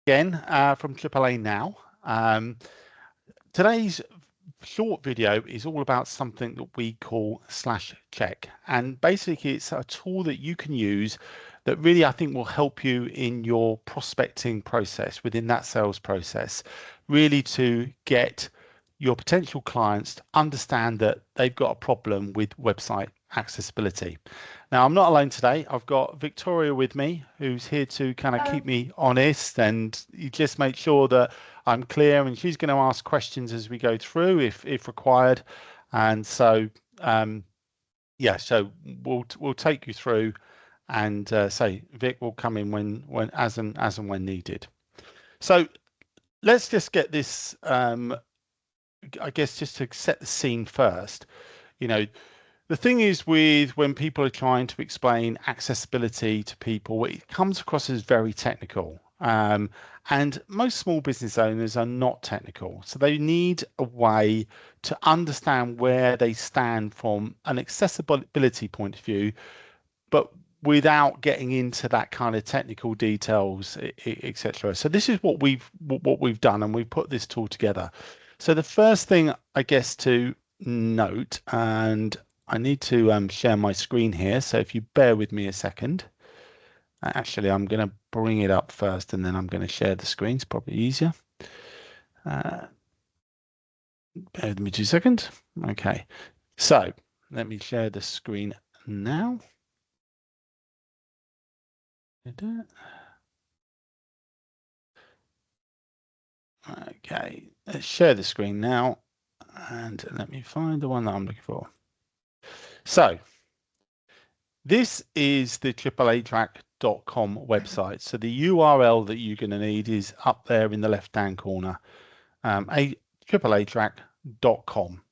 Again from AAA Now. Today's short video is all about something that we call /check, and basically it's a tool that you can use that really I think will help you in your prospecting process, within that sales process, really to get your potential clients to understand that they've got a problem with website accessibility. Now, I'm not alone today. I've got Victoria with me, who's here to kind of keep me honest and you just make sure that I'm clear. And she's going to ask questions as we go through, if required. And so, yeah, so we'll take you through, and say Vic will come in when as and when needed. So let's just get this. I guess just to set the scene first, you know, the thing is with when people are trying to explain accessibility to people, it comes across as very technical. And most small business owners are not technical. So they need a way to understand where they stand from an accessibility point of view, but without getting into that kind of technical details, etc. So this is what we've done, and we've put this tool together. So the first thing I guess to note, and I need to share my screen here. So if you bear with me a second, actually I'm going to bring it up first, and then I'm going to share the screen. It's probably easier. Bear with me 2 seconds. Okay, so let me share the screen now. Okay, let's share the screen now, and let me find the one that I'm looking for. So this is the AAAtrack.com website. So the URL that you're going to need is up there in the left-hand corner, AAAtrack.com.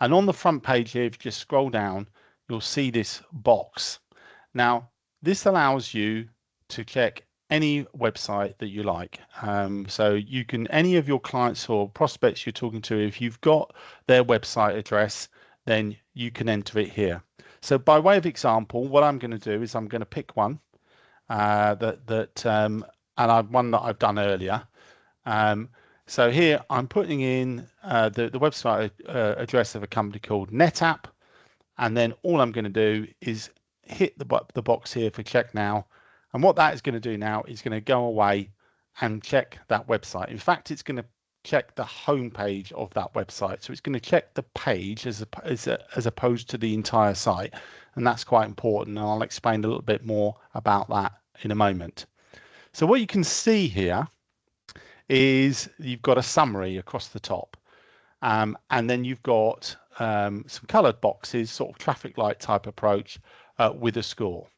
And on the front page here, if you just scroll down, you'll see this box. Now, this allows you to check any website that you like. So you can, any of your clients or prospects you're talking to, if you've got their website address, then you can enter it here. So by way of example, what I'm going to do is I'm going to pick one and one that I've done earlier. So here I'm putting in the website address of a company called NetApp, and then all I'm going to do is hit the box here for check now. And what that is going to do now is going to go away and check that website. In fact, it's going to check the home page of that website. So it's going to check the page as opposed to the entire site. And that's quite important. And I'll explain a little bit more about that in a moment. So what you can see here is you've got a summary across the top. And then you've got some colored boxes, sort of traffic light type approach with a score.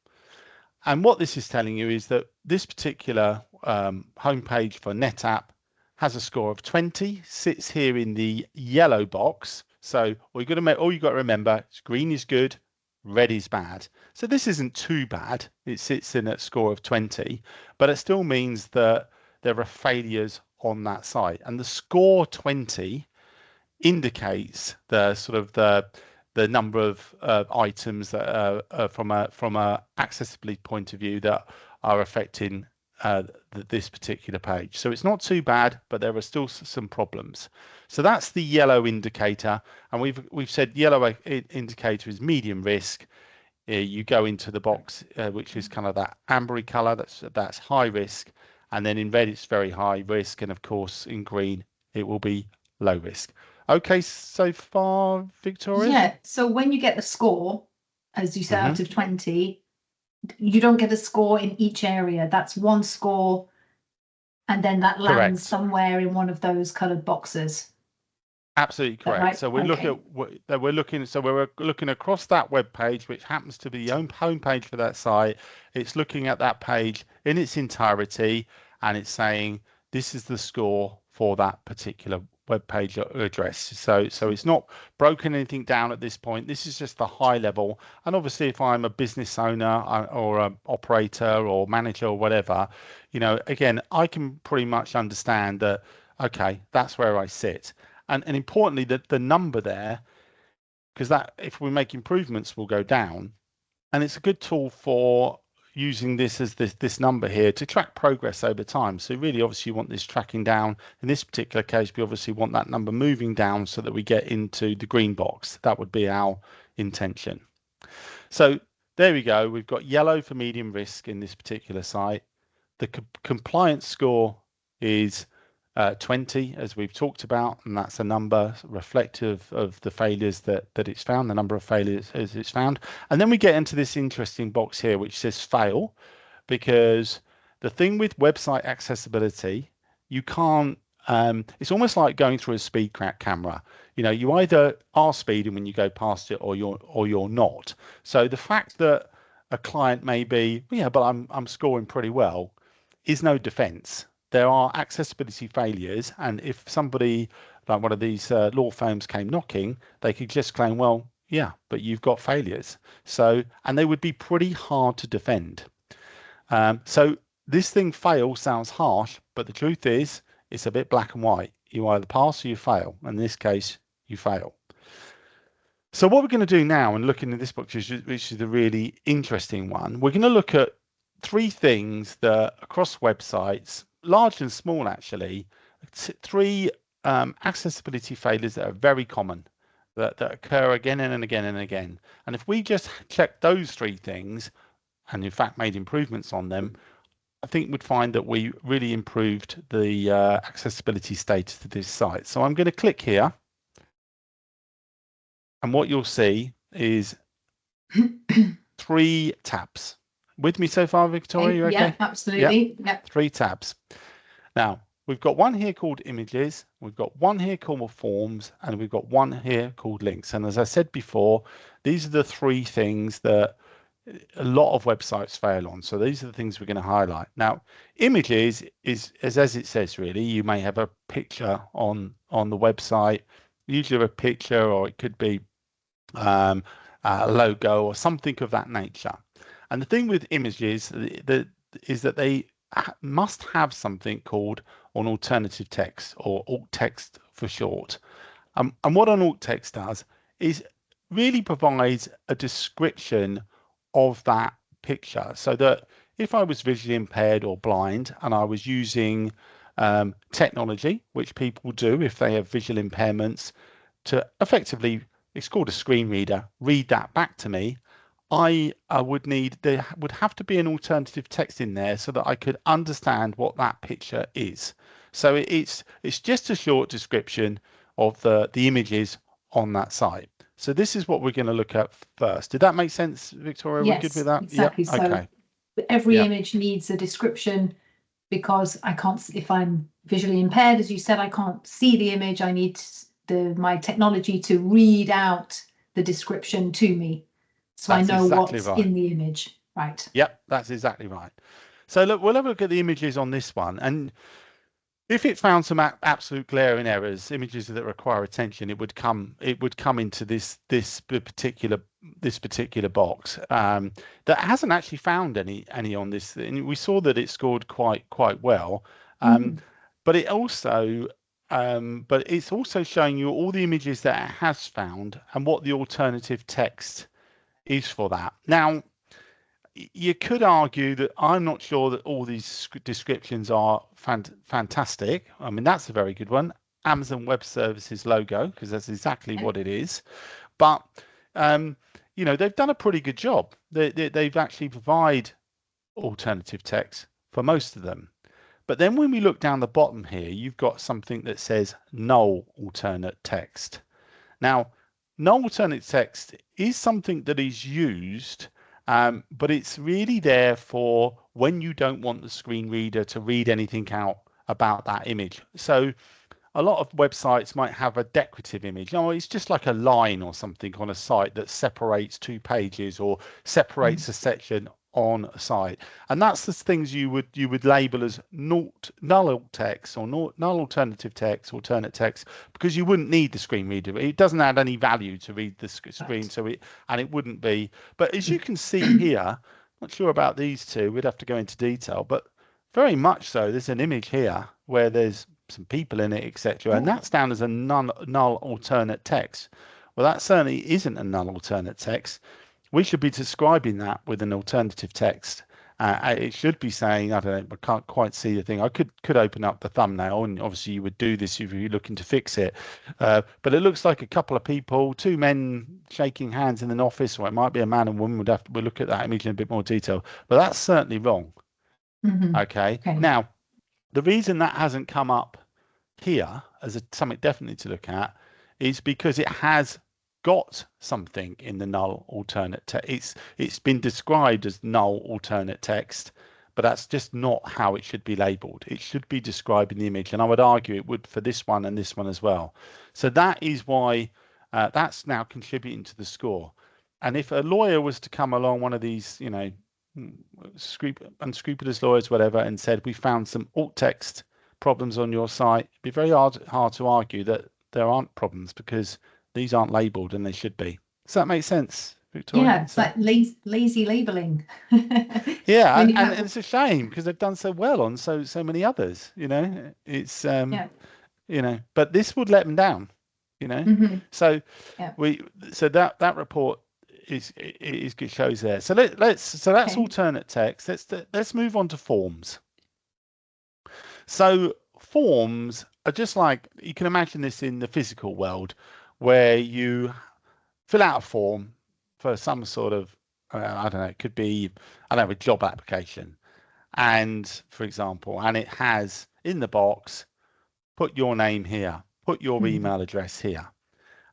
And what this is telling you is that this particular homepage for NetApp has a score of 20, sits here in the yellow box. So all you've got to remember is green is good, red is bad. So this isn't too bad. It sits in a score of 20, but it still means that there are failures on that site. And the score 20 indicates the sort of the number of items that are from a accessibility point of view that are affecting this particular page. So it's not too bad, but there are still some problems. So that's the yellow indicator, and we've said yellow indicator is medium risk. You go into the box which is kind of that ambery color, that's high risk, and then in red it's very high risk, and of course in green it will be low risk. Okay, so far, Victoria? Yeah, so when you get the score, as you said, out of 20, you don't get a score in each area. That's one score, and then that lands Correct. somewhere in one of those colored boxes. Absolutely correct. Right? So we're looking across that web page, which happens to be the home page for that site. It's looking at that page in its entirety, and it's saying this is the score for that particular web page address. So it's not broken anything down at this point. This is just the high level. And obviously, if I'm a business owner or an operator or manager or whatever, again, I can pretty much understand that. Okay, that's where I sit. And importantly, the number there, because that if we make improvements will go down, and it's a good tool for using this as this number here to track progress over time. So really, obviously, you want this tracking down. In this particular case, we obviously want that number moving down so that we get into the green box. That would be our intention. So there we go. We've got yellow for medium risk in this particular site. The compliance score is 20, as we've talked about, and that's a number reflective of the failures that it's found, the number of failures as it's found. And then we get into this interesting box here, which says fail, because the thing with website accessibility, you can't, it's almost like going through a speed camera. You know, you either are speeding when you go past it, or you're not. So the fact that a client may be, yeah, but I'm scoring pretty well, is no defense. There are accessibility failures, and if somebody like one of these law firms came knocking, they could just claim, well, yeah, but you've got failures. So, and they would be pretty hard to defend. So this thing fail sounds harsh, but the truth is it's a bit black and white. You either pass or you fail. In this case, you fail. So what we're going to do now, and looking at this book, which is a really interesting one, we're going to look at 3 things that across websites, large and small actually, 3 accessibility failures that are very common, that occur again and again and again. And if we just check those 3 things, and in fact made improvements on them, I think we'd find that we really improved the accessibility status to this site. So I'm going to click here, and what you'll see is 3 tabs. With me so far, Victoria? You okay? Yeah, absolutely. Yeah. 3 tabs. Now, we've got one here called images, we've got one here called forms, and we've got one here called links. And as I said before, these are the 3 things that a lot of websites fail on. So these are the things we're going to highlight. Now, images is as it says, really, you may have a picture on the website, usually a picture, or it could be a logo or something of that nature. And the thing with images is that they must have something called an alternative text, or alt text for short. And what an alt text does is really provides a description of that picture, so that if I was visually impaired or blind and I was using technology, which people do if they have visual impairments, to effectively, it's called a screen reader, read that back to me, there would have to be an alternative text in there so that I could understand what that picture is. So it's just a short description of the images on that site. So this is what we're going to look at first. Did that make sense, Victoria? Yes, we're good with that? exactly. Yep. Okay. So every image needs a description, because I can't, if I'm visually impaired, as you said, I can't see the image. I need my technology to read out the description to me, so that's I know exactly what's right. in the image. Right. Yep, that's exactly right. So look, we'll have a look at the images on this one, and if it found some absolute glaring errors, images that require attention, it would come into this particular box that hasn't actually found any on this. And we saw that it scored quite well, but it's also showing you all the images that it has found and what the alternative text is for that. Now, you could argue that I'm not sure that all these descriptions are fantastic. I mean, that's a very good one. Amazon Web Services logo, because that's exactly what it is. But, you know, they've done a pretty good job. They've actually provide alternative text for most of them. But then when we look down the bottom here, you've got something that says null alternate text. Now, null alternate text is something that is used, but it's really there for when you don't want the screen reader to read anything out about that image. So a lot of websites might have a decorative image. Oh, it's just like a line or something on a site that separates 2 pages or separates a section on a site, and that's the things you would label as null text or null alternative text, alternate text, because you wouldn't need the screen reader. It doesn't add any value to read the screen, so it wouldn't be. But as you can see here, not sure about these 2. We'd have to go into detail, but very much so. There's an image here where there's some people in it, etc., and that's down as a null alternate text. Well, that certainly isn't a null alternate text. We should be describing that with an alternative text, It should be saying, I don't know, I can't quite see the thing. I could open up the thumbnail, and obviously you would do this if you're looking to fix it. But it looks like a couple of people, two men shaking hands in an office, or it might be a man and woman. We'll look at that image in a bit more detail. But that's certainly wrong. Okay. Now, the reason that hasn't come up here as something definitely to look at is because it has got something in the null alternate text. It's been described as null alternate text, but that's just not how it should be labeled. It should be described in the image, and I would argue it would for this one and this one as well. So that is why that's now contributing to the score. And if a lawyer was to come along, one of these, you know, unscrupulous lawyers, whatever, and said, we found some alt text problems on your site, it'd be very hard to argue that there aren't problems because these aren't labeled and they should be. Does that make sense, Victoria? Yeah, it's like lazy labeling. Yeah, and it's a shame because they've done so well on so many others. You know, it's you know, but this would let them down. You know, so that report it shows there. So that's alternate text. Let's move on to forms. So forms are just like, you can imagine this in the physical world, where you fill out a form for some sort of, I don't know, it could be, I don't know, a job application. And for example, and it has in the box, put your name here, put your email address here.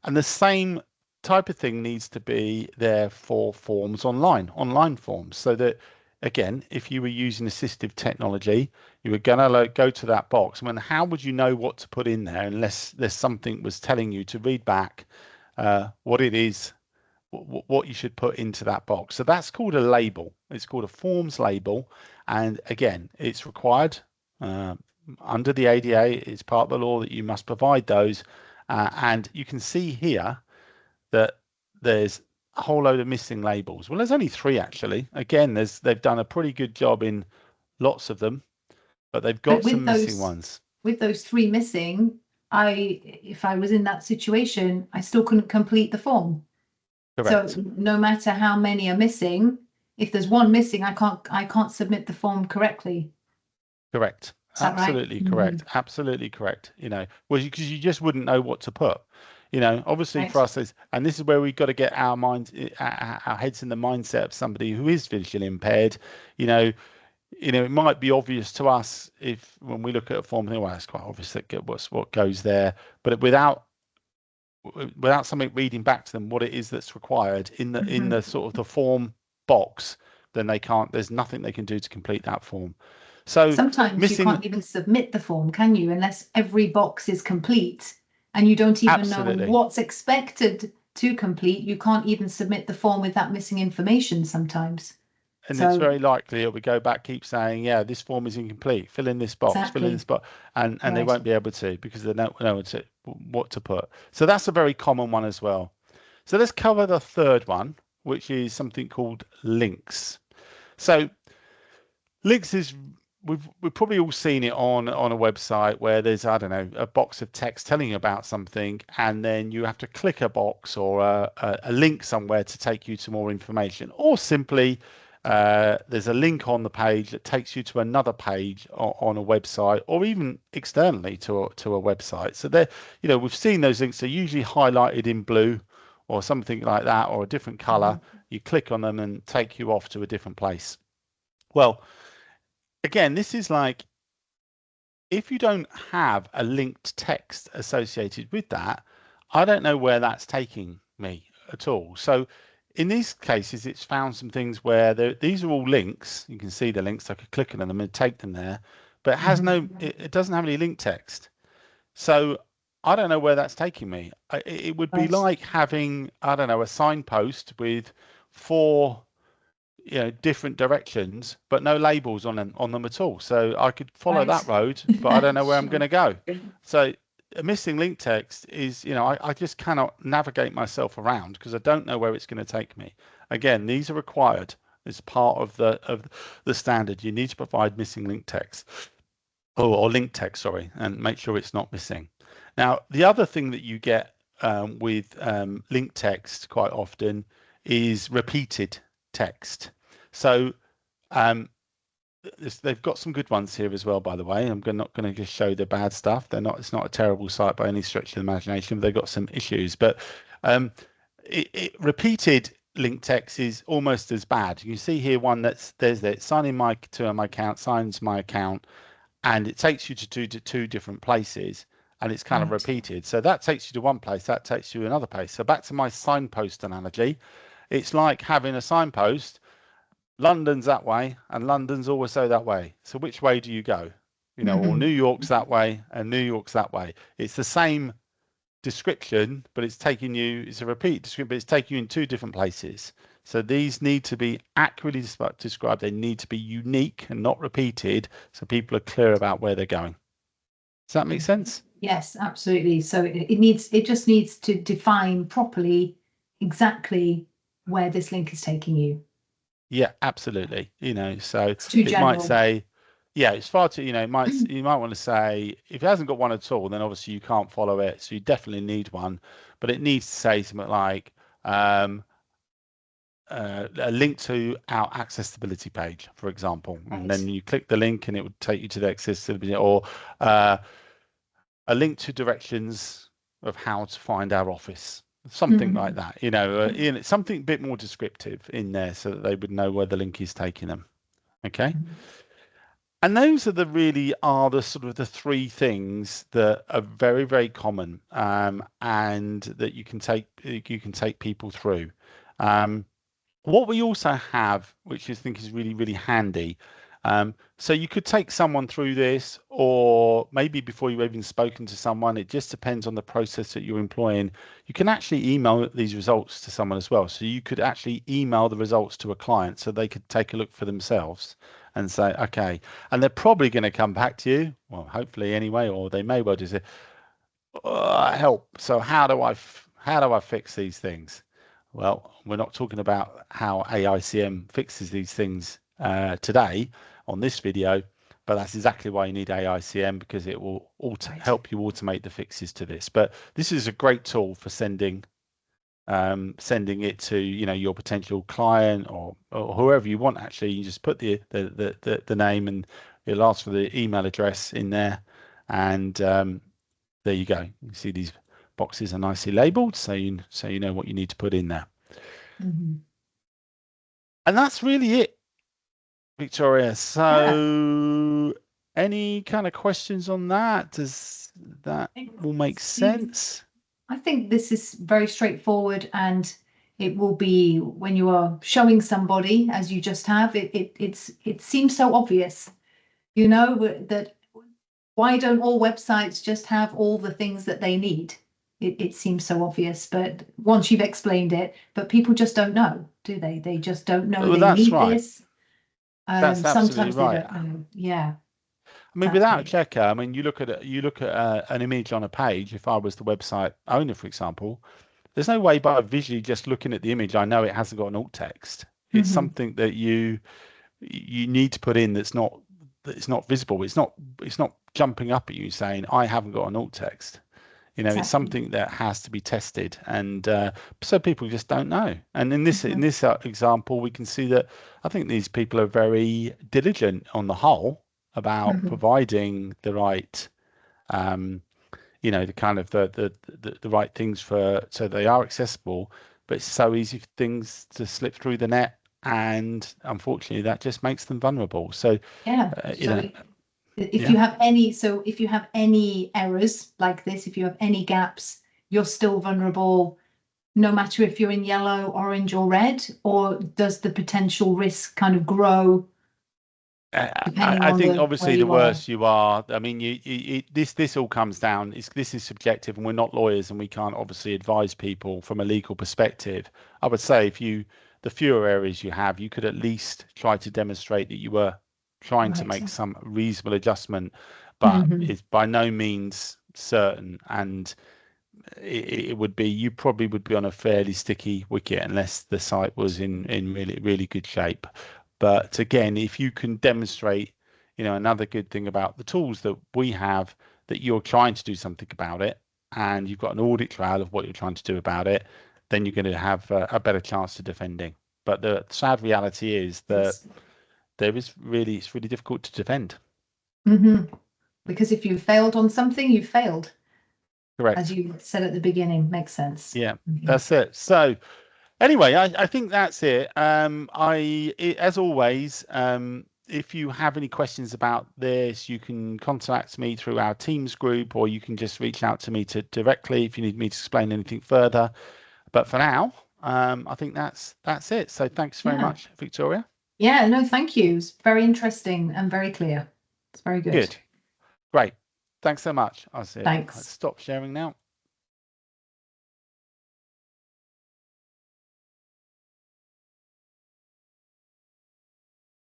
And the same type of thing needs to be there for forms online forms, so that, again, if you were using assistive technology, you were going to go to that box. I mean, how would you know what to put in there unless there's something was telling you to read back what it is, what you should put into that box? So that's called a label. It's called a forms label. And again, it's required under the ADA. It's part of the law that you must provide those. And you can see here that there's a whole load of missing labels. Well, there's only 3 actually. Again, they've done a pretty good job in lots of them, but they've got some missing ones. With those 3 missing, if I was in that situation, I still couldn't complete the form. Correct. So no matter how many are missing, if there's one missing, I can't submit the form correctly. Correct. Absolutely right? Correct. Absolutely correct. You know, well, because you just wouldn't know what to put. You know, obviously for us, and this is where we've got to get our minds, our heads in the mindset of somebody who is visually impaired. You know, it might be obvious to us if when we look at a form, think, well, it's quite obvious that what goes there, but without something reading back to them what it is that's required in the sort of the form box, then they can't. There's nothing they can do to complete that form. So sometimes you can't even submit the form, can you, unless every box is complete and you don't even know what's expected to complete. You can't even submit the form with that missing information sometimes. And it's very likely it would go back, keep saying, yeah, this form is incomplete, fill in this box, fill in this box, and they won't be able to because they don't know what to put. So that's a very common one as well. So let's cover the third one, which is something called links. So links is, we've probably all seen it on a website where there's, I don't know, a box of text telling you about something, and then you have to click a box or a link somewhere to take you to more information, or simply there's a link on the page that takes you to another page on a website, or even externally to a website. So there, you know, we've seen those links are usually highlighted in blue or something like that, or a different color. You click on them and take you off to a different place. Well, again, this is like, if you don't have a linked text associated with that, I don't know where that's taking me at all. So in these cases, it's found some things where these are all links. You can see the links. I could click on them and take them there, but it has it doesn't have any link text. So I don't know where that's taking me. It would be like having, I don't know, a signpost with 4 different directions, but no labels on them at all. So I could follow that road, but I don't know where I'm going to go. So a missing link text is, I just cannot navigate myself around because I don't know where it's going to take me. Again, these are required as part of the standard. You need to provide missing link text or link text, sorry, and make sure it's not missing. Now, the other thing that you get with link text quite often is repeated text. So They've got some good ones here as well, by the way. I'm not going to just show the bad stuff. It's not a terrible site by any stretch of the imagination. They've got some issues, but repeated link text is almost as bad. You see here one there's signing to my account, signs my account, and it takes you to two different places, and it's kind of repeated. So that takes you to one place, that takes you to another place. So back to my signpost analogy, it's like having a signpost. London's that way, and London's also that way. So which way do you go? Or New York's that way, and New York's that way. It's the same description, but it's a repeat description, but it's taking you in two different places. So these need to be accurately described. They need to be unique and not repeated, so people are clear about where they're going. Does that make sense? Yes, absolutely. So it just needs to define properly exactly where this link is taking you. Yeah, absolutely. So it might say, yeah, it's far too, you might want to say, if it hasn't got one at all, then obviously you can't follow it. So you definitely need one, but it needs to say something like a link to our accessibility page, for example, and then you click the link and it would take you to the accessibility, or a link to directions of how to find our office. Something like that, something a bit more descriptive in there so that they would know where the link is taking them. Okay. And those are the sort of the three things that are very, very common, and that you can take people through. What we also have, which I think is really, really handy. So you could take someone through this, or maybe before you've even spoken to someone, it just depends on the process that you're employing. You can actually email these results to someone as well. So you could actually email the results to a client so they could take a look for themselves and say, okay, and they're probably going to come back to you, well, hopefully anyway, or they may well just say, help. So how do I fix these things? Well, we're not talking about how AICM fixes these things today on this video, but that's exactly why you need AICM, because it will help you automate the fixes to this. But this is a great tool for sending it to your potential client or whoever you want. Actually, you just put the name, and it'll ask for the email address in there, and there you go. You see these boxes are nicely labeled, so you know what you need to put in there. And that's really it, Victoria. So any kind of questions on that? Does that all make sense? I think this is very straightforward, and it will be when you are showing somebody, as you just have, it seems so obvious, that why don't all websites just have all the things that they need? It seems so obvious, but once you've explained it, but people just don't know, do they? They just don't know they need this. That's absolutely sometimes right. They don't know. Yeah. I mean, without a checker, I mean, you look at an image on a page. If I was the website owner, for example, there's no way by visually just looking at the image, I know it hasn't got an alt text. It's something that you need to put in that's not visible. It's not jumping up at you saying, I haven't got an alt text. Exactly. It's something that has to be tested, and so people just don't know. And in this example, we can see that I think these people are very diligent on the whole about providing the right, the kind of the right things so they are accessible. But it's so easy for things to slip through the net, and unfortunately, that just makes them vulnerable. So if you have any errors like this, if you have any gaps, you're still vulnerable, no matter if you're in yellow, orange, or red, or does the potential risk kind of grow? I think obviously the worse you are, I mean, this all comes down. This is subjective, and we're not lawyers, and we can't obviously advise people from a legal perspective. I would say the fewer areas you have, you could at least try to demonstrate that you were trying to make some reasonable adjustment, but it's by no means certain, and you probably would be on a fairly sticky wicket unless the site was in really, really good shape. But again, if you can demonstrate, another good thing about the tools that we have, that you're trying to do something about it, and you've got an audit trail of what you're trying to do about it, then you're going to have a better chance of defending. But the sad reality is that it's really difficult to defend. Because if you failed on something, you failed. Correct. As you said at the beginning, makes sense. Yeah, that's it. So anyway, I think that's it. As always, if you have any questions about this, you can contact me through our Teams group, or you can just reach out to me directly if you need me to explain anything further. But for now, I think that's it. So thanks very much, Victoria. Yeah, no, thank you. It's very interesting and very clear. It's very good. Good. Great. Thanks so much. Thanks. I'll stop sharing now.